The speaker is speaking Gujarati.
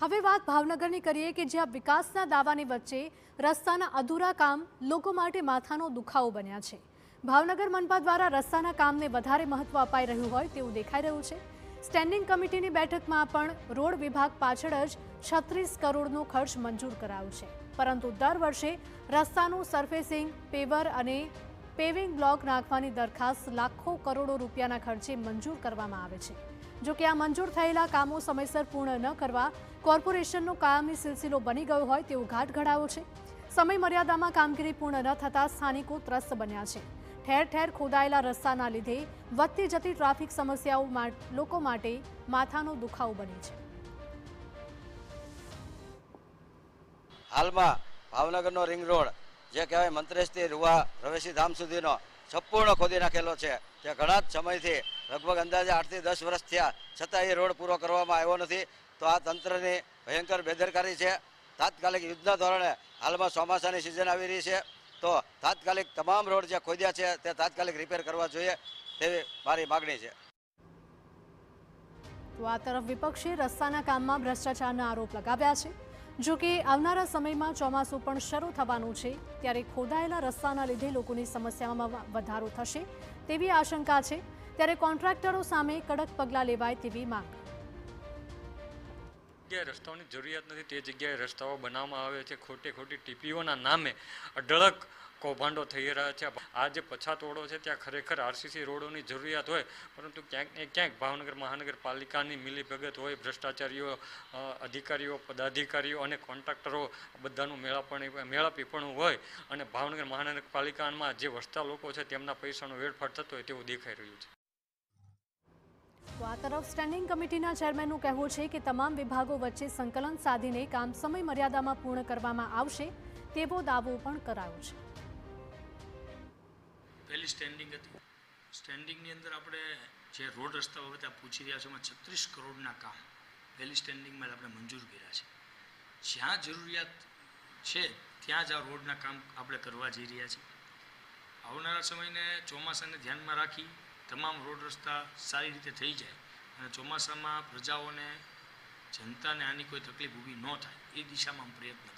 હવે વાત ભાવનગરની કરીએ કે જ્યાં વિકાસના દાવાની વચ્ચે રસ્તાના અધૂરા કામ લોકો માટે માથાનો દુખાવો બન્યા છે। ભાવનગર મનપા દ્વારા રસ્તાના કામને વધારે મહત્વ અપાઈ રહ્યું હોય તેવું દેખાઈ રહ્યું છે। સ્ટેન્ડિંગ કમિટીની બેઠકમાં પણ રોડ વિભાગ પાછળ જ 36 કરોડનો ખર્ચ મંજૂર કરાયો છે, પરંતુ દર વર્ષે રસ્તાનું સરફેસિંગ, પેવર અને પેવિંગ બ્લોક નાખવાની દરખાસ્ત લાખો કરોડો રૂપિયાના ખર્ચે મંજૂર કરવામાં આવે છે। જો કે આ મંજૂર થયેલા કામો સમયસર પૂર્ણ ન કરવા કોર્પોરેશનનો કાયમી સિલસિલો બની ગયો હોય તેવો ઘાટ ઘડાયો છે। સમય મર્યાદામાં કામગીરી પૂર્ણ ન થતાં સ્થાનિકો ત્રસ્ત બન્યા છે। ઠેર ઠેર ખોદાયેલા રસ્તાના લીધે વધતી જતી ટ્રાફિક સમસ્યાઓ લોકો માટે માથાનો દુખાવો બની છે। હાલમાં ભાવનગરનો રિંગ રોડ જે કહેવાય મંત્રેશથી રૂવા રવેશી ધામ સુધીનો સંપૂર્ણ ખોદી નાખેલો છે, તે ઘણા જ સમયથી લગભગ અંદાજે 8 થી 10 વર્ષ થયા છતાં એ રોડ પૂરો કરવામાં આવ્યો નથી। તો આ તંત્રની ભયંકર બેદરકારી છે। તાત્કાલિક યુદ્ધના ધોરણે હાલમાં ચોમાસાની સિઝન આવી રહી છે, તો તાત્કાલિક તમામ રોડ જે ખોદ્યા છે તે તાત્કાલિક રિપેર કરવા જોઈએ તેવી મારી માગણી છે। તો આ તરફ વિપક્ષે રસ્તાના કામમાં ભ્રષ્ટાચારના આરોપ લગાવ્યા છે। જો કે આવનારા સમયમાં ચોમાસું પણ શરૂ થવાનું છે, ત્યારે ખોદાયેલા રસ્તાના લીધે લોકોની સમસ્યામાં વધારો થશે તેવી આશંકા છે। ત્યારે કોન્ટ્રાક્ટરો સામે કડક પગલાં લેવાય તેવી માંગ। જગ્યાએ રસ્તાઓની જરૂરિયાત નથી તે જગ્યાએ રસ્તાઓ બનાવવામાં આવે છે, ખોટી ટીપીઓના નામે અઢળક કૌભાંડો થઈ રહ્યા છે। આ જે પછાત રોડો છે ત્યાં ખરેખર આરસીસી રોડોની જરૂરિયાત હોય, પરંતુ ક્યાંક ને ક્યાંક ભાવનગર મહાનગરપાલિકાની મિલીભગત હોય, ભ્રષ્ટાચારીઓ, અધિકારીઓ, પદાધિકારીઓ અને કોન્ટ્રાક્ટરો બધાનું મેળાપીપણું હોય અને ભાવનગર મહાનગરપાલિકામાં જે વસતા લોકો છે તેમના પૈસાનો વેડફાટ થતો હોય તેવું દેખાઈ રહ્યું છે। તો આ તરફ સ્ટેન્ડિંગ કમિટીના ચેરમેનનું કહેવું છે કે તમામ વિભાગો વચ્ચે સંકલન સાધીને કામ સમય મર્યાદામાં પૂર્ણ કરવામાં આવશે તેવો દાવો પણ કરાયો છે। પહેલી સ્ટેન્ડિંગ હતી, સ્ટેન્ડિંગની અંદર આપણે જે રોડ રસ્તા બાબતે પૂછી રહ્યા છે એમાં 36 કરોડના કામ પહેલી સ્ટેન્ડિંગમાં આપણે મંજૂર કર્યા છે। જ્યાં જરૂરિયાત છે ત્યાં જ આ રોડના કામ આપણે કરવા જઈ રહ્યા છીએ। આવનારા સમયને ચોમાસાને ધ્યાનમાં રાખી તમામ રોડ રસ્તા સારી રીતે થઈ જાય અને ચોમાસામાં પ્રજાઓને, જનતાને આની કોઈ તકલીફ ઊભી ન થાય એ દિશામાં પ્રયત્ન